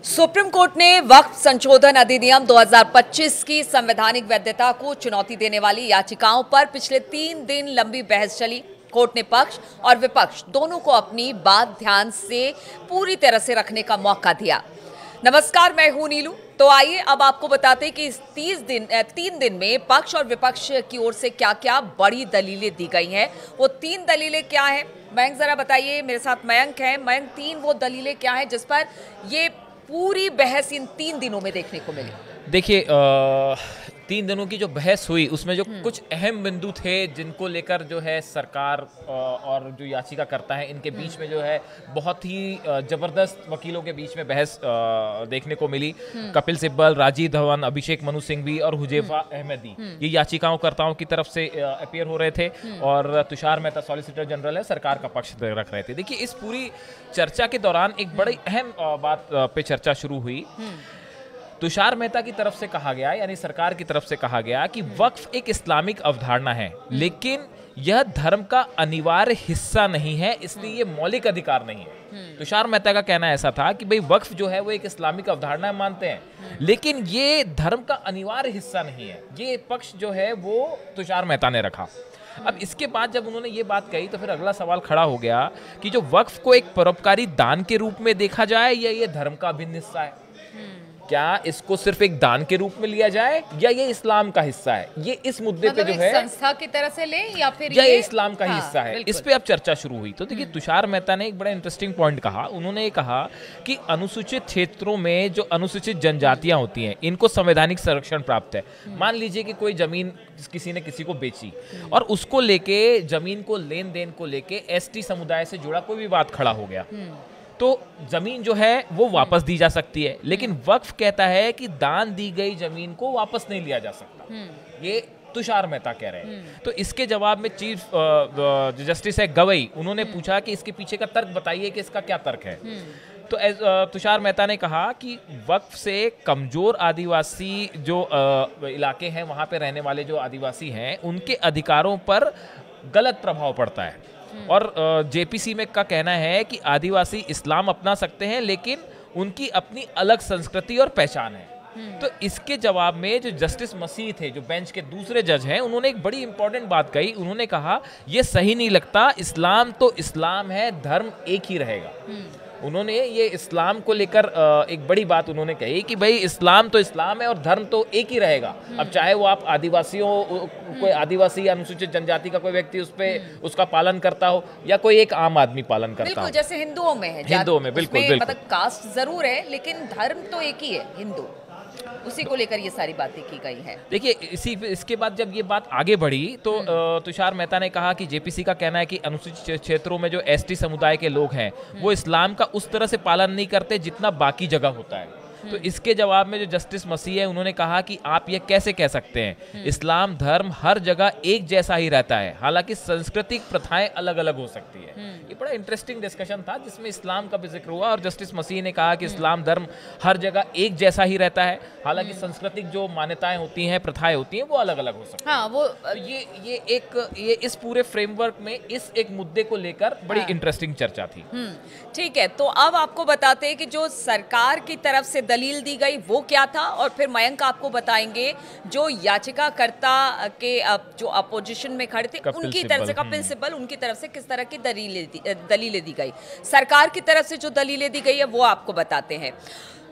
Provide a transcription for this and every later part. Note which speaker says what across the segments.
Speaker 1: Supreme court ने वक्फ संशोधन अधिनियम 2025 की संवैधानिक वैधता को चुनौती देने वाली याचिकाओं पर पिछले 3 दिन लंबी बहस चली। कोर्ट ने पक्ष और विपक्ष दोनों को अपनी बात ध्यान से पूरी तरह से रखने का मौका दिया। नमस्कार, मैं हूं नीलू। तो आइए अब आपको बताते हैं कि इस 3 दिन में पक्ष और विपक्ष की ओर से क्या क्या बड़ी दलीलें दी गई हैं। वो 3 दलीलें क्या हैं, मयंक जरा बताइए। मेरे साथ मयंक है। मयंक, 3 वो दलीलें क्या हैं जिस पर ये पूरी बहस इन 3 दिनों में देखने को मिली?
Speaker 2: देखिए, 3 दिनों की जो बहस हुई उसमें जो कुछ अहम बिंदु थे जिनको लेकर जो है सरकार और जो याचिका करता है इनके बीच में जो है बहुत ही जबरदस्त वकीलों के बीच में बहस देखने को मिली। कपिल सिब्बल, राजीव धवन, अभिषेक मनु सिंघवी और हुजैफा अहमदी ये याचिकाकर्ताओं की तरफ से अपीयर हो रहे थे और तुषार मेहता सॉलिसिटर जनरल है सरकार का पक्ष रख रहे थे। देखिए, इस पूरी चर्चा के दौरान एक बड़ी अहम बात पे चर्चा शुरू हुई। तुषार मेहता की तरफ से कहा गया, यानी सरकार की तरफ से कहा गया कि वक्फ एक इस्लामिक अवधारणा है, लेकिन यह धर्म का अनिवार्य हिस्सा नहीं है, इसलिए ये मौलिक अधिकार नहीं है। तुषार मेहता का कहना ऐसा था कि भाई वक्फ जो है वो एक इस्लामिक अवधारणा मानते हैं, लेकिन ये धर्म का अनिवार्य हिस्सा नहीं है। ये पक्ष जो है वो तुषार मेहता ने रखा। अब इसके बाद जब उन्होंने ये बात कही तो फिर अगला सवाल खड़ा हो गया कि जो वक्फ को एक परोपकारी दान के रूप में देखा जाए या ये धर्म का अभिन्न हिस्सा है। क्या इसको सिर्फ एक दान के रूप में लिया जाए या ये इस्लाम का हिस्सा है? ये इस मुद्दे पे जो है
Speaker 1: संस्था की तरह से ले या फिर
Speaker 2: ये इस्लाम का हिस्सा है, इस पे अब चर्चा शुरू हुई। तो देखिए, तुषार मेहता ने एक बड़ा इंटरेस्टिंग पॉइंट कहा। उन्होंने ये कहा कि अनुसूचित क्षेत्रों में जो अनुसूचित जनजातियां होती हैं इनको संवैधानिक संरक्षण प्राप्त है। मान लीजिए कि कोई जमीन किसी ने किसी को बेची और उसको लेके, जमीन को लेन देन को लेके एसटी समुदाय से जुड़ा कोई भी बात खड़ा हो गया तो जमीन जो है वो वापस दी जा सकती है, लेकिन वक्फ कहता है कि दान दी गई जमीन को वापस नहीं लिया जा सकता। ये तुषार मेहता कह रहे हैं। तो इसके जवाब में चीफ जस्टिस है गवई, उन्होंने पूछा कि इसके पीछे का तर्क बताइए कि इसका क्या तर्क है। तो तुषार मेहता ने कहा कि वक्फ से कमजोर आदिवासी जो इलाके हैं, वहां पे रहने वाले जो आदिवासी हैं, उनके अधिकारों पर गलत प्रभाव पड़ता है। और जेपीसी में का कहना है कि आदिवासी इस्लाम अपना सकते हैं, लेकिन उनकी अपनी अलग संस्कृति और पहचान है। तो इसके जवाब में जो जस्टिस मसीह थे, जो बेंच के दूसरे जज हैं, उन्होंने एक बड़ी इंपॉर्टेंट बात कही। उन्होंने कहा यह सही नहीं लगता, इस्लाम तो इस्लाम है, धर्म एक ही रहेगा। उन्होंने ये इस्लाम को लेकर एक बड़ी बात उन्होंने कही कि भाई इस्लाम तो इस्लाम है और धर्म तो एक ही रहेगा। अब चाहे वो आप आदिवासियों, कोई आदिवासी या अनुसूचित जनजाति का कोई व्यक्ति उस पे उसका पालन करता हो या कोई एक आम आदमी पालन करता हो।
Speaker 1: जैसे हिंदुओं में है,
Speaker 2: हिंदुओं में बिल्कुल
Speaker 1: मतलब कास्ट जरूर है, लेकिन धर्म तो एक ही है, हिंदू। उसी को लेकर ये सारी बातें की गई है।
Speaker 2: देखिए, इसके बाद जब ये बात आगे बढ़ी तो तुषार मेहता ने कहा कि जेपीसी का कहना है कि अनुसूचित क्षेत्रों में जो एसटी समुदाय के लोग हैं वो इस्लाम का उस तरह से पालन नहीं करते जितना बाकी जगह होता है। तो इसके जवाब में जो जस्टिस मसीह है, उन्होंने कहा कि आप ये कैसे कह सकते हैं, इस्लाम धर्म हर जगह एक जैसा ही रहता है, हालांकि सांस्कृतिक प्रथाएं अलग अलग हो सकती है। ये बड़ा इंटरेस्टिंग डिस्कशन था जिसमें इस्लाम का भी जिक्र हुआ और जस्टिस मसीह ने कहा कि इस्लाम धर्म हर जगह एक जैसा ही रहता है, हालांकि सांस्कृतिक जो मान्यताएं होती हैं, प्रथाएं होती हैं, वो अलग अलग हो सकती हैं।
Speaker 1: वो
Speaker 2: ये इस पूरे फ्रेमवर्क में इस एक मुद्दे को लेकर बड़ी इंटरेस्टिंग चर्चा थी।
Speaker 1: ठीक है, तो अब आपको बताते हैं कि जो सरकार की तरफ से दलील दी गई वो क्या था, और फिर मयंक आपको बताएंगे जो याचिकाकर्ता के जो अपोजिशन में खड़े थे उनकी तरफ से, कपिल सिब्बल, उनकी तरफ से किस तरह की दलीलें दी गई। सरकार की तरफ से जो दलीलें दी गई है वो आपको बताते हैं।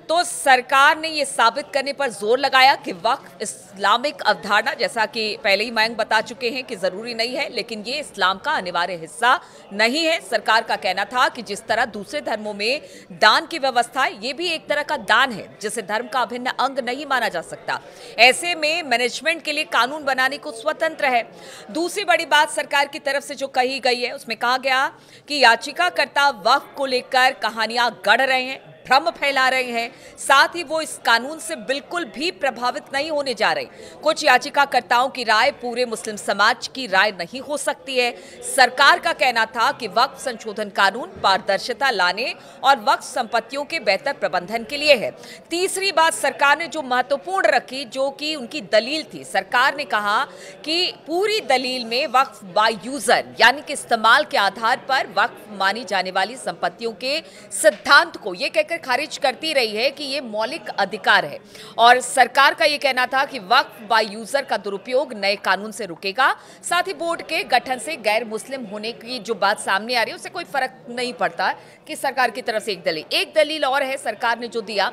Speaker 1: तो सरकार ने ये साबित करने पर जोर लगाया कि वक्फ इस्लामिक अवधारणा, जैसा कि पहले ही मयंक बता चुके हैं कि जरूरी नहीं है, लेकिन ये इस्लाम का अनिवार्य हिस्सा नहीं है। सरकार का कहना था कि जिस तरह दूसरे धर्मों में दान की व्यवस्था है, ये भी एक तरह का दान है जिसे धर्म का अभिन्न अंग नहीं माना जा सकता। ऐसे में मैनेजमेंट के लिए कानून बनाने को स्वतंत्र है। दूसरी बड़ी बात सरकार की तरफ से जो कही गई है उसमें कहा गया कि याचिकाकर्ता वक्फ को लेकर कहानियां गढ़ रहे हैं, भ्रम फैला रहे हैं, साथ ही वो इस कानून से बिल्कुल भी प्रभावित नहीं होने जा रहे। कुछ याचिकाकर्ताओं की राय पूरे मुस्लिम समाज की राय नहीं हो सकती है। सरकार का कहना था कि वक्फ संशोधन कानून पारदर्शिता लाने और वक्फ संपत्तियों के बेहतर प्रबंधन के लिए है। तीसरी बात सरकार ने जो महत्वपूर्ण रखी, जो कि उनकी दलील थी, सरकार ने कहा कि पूरी दलील में वक्फ बाय यूजर यानी कि इस्तेमाल के आधार पर वक्फ मानी जाने वाली संपत्तियों के सिद्धांत को ये कहकर आखिर खारिज करती रही है कि ये मौलिक अधिकार है और सरकार का ये कहना था कि वक्फ बाय यूजर का दुरुपयोग नए कानून से रुकेगा। साथ ही बोर्ड के गठन से गैर मुस्लिम होने की जो बात सामने आ रही है उससे कोई फर्क नहीं पड़ता कि सरकार की तरफ से एक दलील और है सरकार ने जो दिया।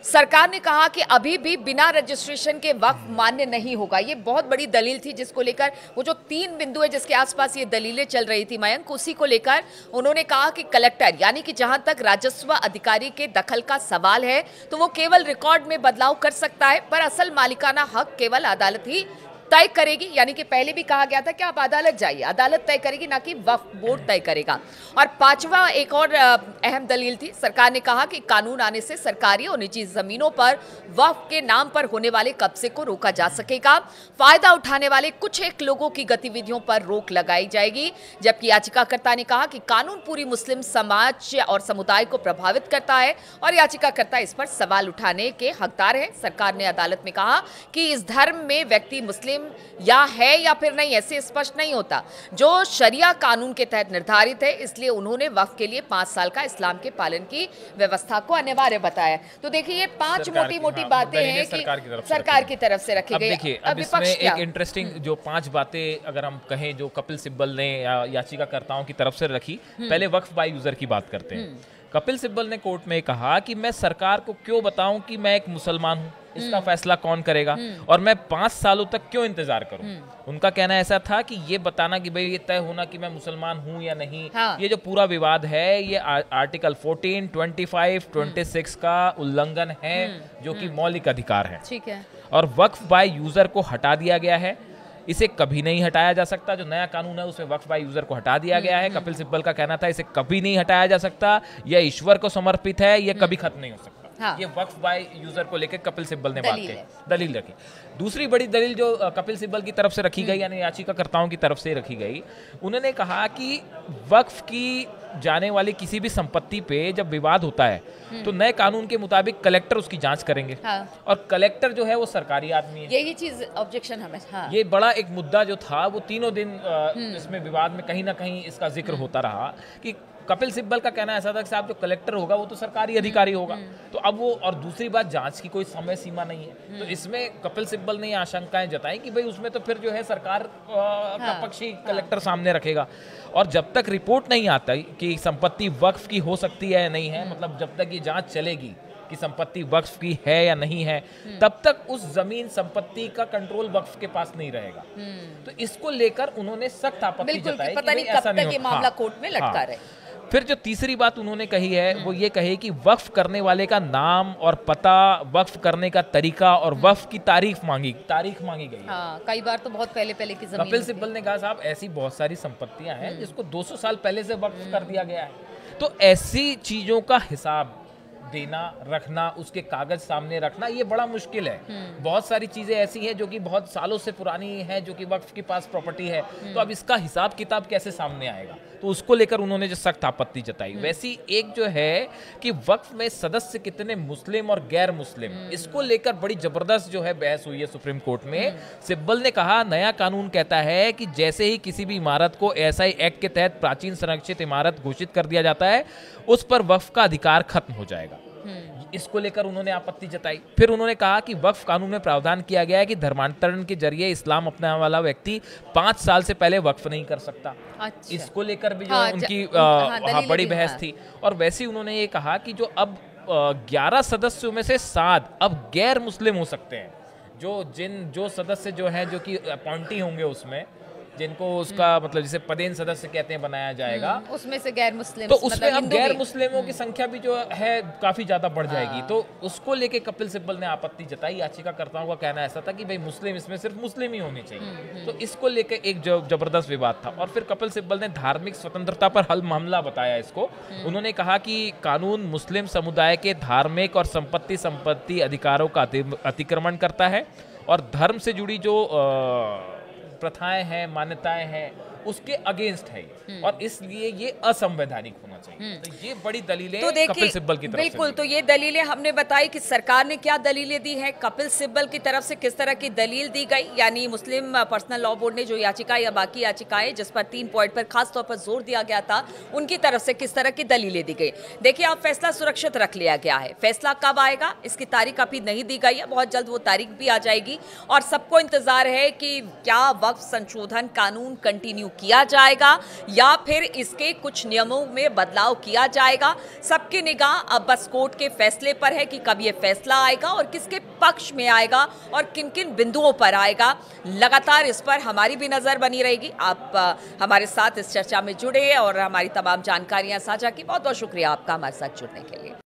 Speaker 1: सरकार ने कहा कि अभी भी बिना रजिस्ट्रेशन के वक्फ मान्य नहीं होगा। ये बहुत बड़ी दलील थी जिसको लेकर वो जो 3 बिंदु है जिसके आसपास ये दलीलें चल रही थी मयंक, उसी को लेकर उन्होंने कहा कि कलेक्टर यानी कि जहां तक राजस्व अधिकारी के दखल का सवाल है तो वो केवल रिकॉर्ड में बदलाव कर सकता है, पर असल मालिकाना हक केवल अदालत ही तय करेगी। यानी कि पहले भी कहा गया था कि आप अदालत जाइए, अदालत तय करेगी, ना कि वक्फ बोर्ड तय करेगा। और पांचवा एक और अहम दलील थी, सरकार ने कहा कि कानून आने से सरकारी और निजी जमीनों पर वक्फ के नाम पर होने वाले कब्जे को रोका जा सकेगा। फायदा उठाने वाले कुछ एक लोगों की गतिविधियों पर रोक लगाई जाएगी। जबकि याचिकाकर्ता ने कहा कि कानून पूरी मुस्लिम समाज और समुदाय को प्रभावित करता है और याचिकाकर्ता इस पर सवाल उठाने के हकदार है। सरकार ने अदालत में कहा कि इस धर्म में व्यक्ति मुस्लिम या है या फिर नहीं ऐसे स्पष्ट नहीं होता, जो शरिया कानून के तहत निर्धारित है, इसलिए उन्होंने वक्फ के लिए 5 साल का इस्लाम के पालन की व्यवस्था को अनिवार्य बताया। तो देखिए ये 5 मोटी बातें हैं कि सरकार की तरफ से रखी गई।
Speaker 2: देखिए अब इसमें एक इंटरेस्टिंग जो 5 बातें अगर हम कहें जो कपिल सिब्बल ने याचिकाकर्ताओं की तरफ से रखी, पहले वक्फ बाय यूजर की बात करते हैं। कपिल सिब्बल ने कोर्ट में कहा कि मैं सरकार को क्यों बताऊं कि मैं एक मुसलमान हूं, इसका फैसला कौन करेगा और मैं 5 सालों तक क्यों इंतजार करूं। उनका कहना ऐसा था कि ये बताना कि भाई ये तय होना कि मैं मुसलमान हूं या नहीं, हाँ। ये जो पूरा विवाद है ये आर्टिकल 14, 25, 26 का उल्लंघन है जो कि मौलिक अधिकार है।
Speaker 1: ठीक है।
Speaker 2: और वक्फ बाय यूजर को हटा दिया गया है, इसे कभी नहीं हटाया जा सकता। जो नया कानून है उसमें वक्फ बाय यूजर को हटा दिया गया है। कपिल सिब्बल का कहना था इसे कभी नहीं हटाया जा सकता, यह ईश्वर को समर्पित है, यह कभी खत्म नहीं हो सकता। हाँ। ये वक्फ बाय यूजर को लेकर कपिल सिब्बल ने दलील रखी। दूसरी बड़ी दलील जो कपिल सिब्बल की तरफ से रखी गई यानी याचिकाकर्ताओं की तरफ से रखी गई, उन्होंने कहा कि वक्फ की जाने वाली किसी भी संपत्ति पे जब विवाद होता है तो नए कानून के मुताबिक कलेक्टर उसकी जांच करेंगे। हाँ। और कलेक्टर जो है वो सरकारी आदमी है।
Speaker 1: यही चीज ऑब्जेक्शन हमें। हाँ।
Speaker 2: ये बड़ा एक मुद्दा जो था वो तीनों दिन इसमें विवाद में कहीं ना कहीं इसका जिक्र होता रहा कि कपिल सिब्बल का कहना ऐसा था कि साहब जो कलेक्टर होगा वो तो सरकारी अधिकारी होगा, तो अब वो, और दूसरी बात जांच की कोई समय सीमा नहीं है। तो इसमें कपिल सिब्बल ने ये आशंकाएं जताई कि भाई उसमें तो फिर जो है सरकार का पक्ष ही कलेक्टर सामने रखेगा और जब तक रिपोर्ट नहीं आता कि संपत्ति वक्फ की हो सकती है या नहीं है, मतलब जब तक ये जांच चलेगी कि संपत्ति वक्फ की है या नहीं है, तब तक उस जमीन संपत्ति का कंट्रोल वक्फ के पास नहीं रहेगा। तो इसको लेकर उन्होंने सख्त आपत्ति जताई कि भाई ऐसा नहीं होगा।
Speaker 1: मामला कोर्ट में लटका रहे।
Speaker 2: फिर जो तीसरी बात उन्होंने कही है वो ये कही कि वक्फ करने वाले का नाम और पता, वक्फ करने का तरीका और वक्फ की तारीख मांगी गई।
Speaker 1: हाँ, कई बार तो बहुत पहले की जमीन।
Speaker 2: कपिल सिब्बल ने कहा साहब ऐसी बहुत सारी संपत्तियां हैं जिसको 200 साल पहले से वक्फ कर दिया गया है, तो ऐसी चीजों का हिसाब देना, रखना, उसके कागज सामने रखना ये बड़ा मुश्किल है। बहुत सारी चीजें ऐसी हैं जो कि बहुत सालों से पुरानी है, जो कि वक्फ के पास प्रॉपर्टी है, तो अब इसका हिसाब किताब कैसे सामने आएगा, तो उसको लेकर उन्होंने जो सख्त आपत्ति जताई। वैसी एक जो है कि वक्फ में सदस्य कितने मुस्लिम और गैर मुस्लिम, इसको लेकर बड़ी जबरदस्त जो है बहस हुई है सुप्रीम कोर्ट में। सिब्बल ने कहा नया कानून कहता है कि जैसे ही किसी भी इमारत को एसआई एक्ट के तहत प्राचीन संरक्षित इमारत घोषित कर दिया जाता है उस पर वक्फ का अधिकार खत्म हो जाएगा। इसको लेकर उन्होंने आपत्ति जताई। फिर उन्होंने कहा कि वक्फ कानून में प्रावधान किया गया है कि धर्मांतरण के जरिए इस्लाम अपनाने वाला व्यक्ति 5 साल से पहले वक्फ नहीं कर सकता। अच्छा। इसको लेकर भी जो उनकी बड़ी बहस थी। और वैसे ही उन्होंने ये कहा कि जो अब 11 सदस्यों में से 7 अब गैर मुस्लिम हो सकते हैं, जो सदस्य जो है जो कि अपॉइंटी होंगे उसमें, जिनको उसका मतलब जिसे पदेन सदस्य कहते हैं बनाया जाएगा, उसमें से गैर मुस्लिम, तो उसमें अब गैर मुस्लिमों की संख्या भी जो है काफी ज्यादा बढ़ जाएगी। तो उसको लेके कपिल सिब्बल ने आपत्ति जताई। याचिकाकर्ताओं का कहना ऐसा था कि भाई मुस्लिम, इसमें सिर्फ मुस्लिम ही होने चाहिए। तो इसको लेके एक जबरदस्त विवाद था। और फिर कपिल सिब्बल ने धार्मिक स्वतंत्रता पर हल मामला बताया इसको। उन्होंने कहा कि कानून मुस्लिम समुदाय के धार्मिक और संपत्ति अधिकारों का अतिक्रमण करता है और धर्म से जुड़ी जो प्रथाएं हैं, मान्यताएं हैं, उसके अगेंस्ट है और इसलिए ये असंवैधानिक होना होना चाहिए। तो ये बड़ी दलीलें
Speaker 1: तो
Speaker 2: कपिल सिब्बल की तरफ से
Speaker 1: बिल्कुल, तो ये दलीलें हमने बताई कि सरकार ने क्या दलीलें दी हैं, कपिल सिब्बल की तरफ से किस तरह की दलील दी गई, यानी मुस्लिम पर्सनल लॉ बोर्ड ने जो याचिका या बाकी याचिकाएं जिस पर 3 पॉइंट पर खास तौर पर जोर दिया गया था, उनकी तरफ से किस तरह की दलीलें दी गई। देखिए, अब फैसला सुरक्षित रख लिया गया है। फैसला कब आएगा इसकी तारीख अभी नहीं दी गई है, बहुत जल्द वो तारीख भी आ जाएगी और सबको इंतजार है कि क्या वक्फ संशोधन कानून कंटिन्यू किया जाएगा या फिर इसके कुछ नियमों में बदलाव किया जाएगा। सबकी निगाह अब बस कोर्ट के फैसले पर है कि कब ये फैसला आएगा और किसके पक्ष में आएगा और किन किन बिंदुओं पर आएगा। लगातार इस पर हमारी भी नजर बनी रहेगी। आप हमारे साथ इस चर्चा में जुड़े और हमारी तमाम जानकारियां साझा की। बहुत बहुत शुक्रिया आपका हमारे साथ जुड़ने के लिए।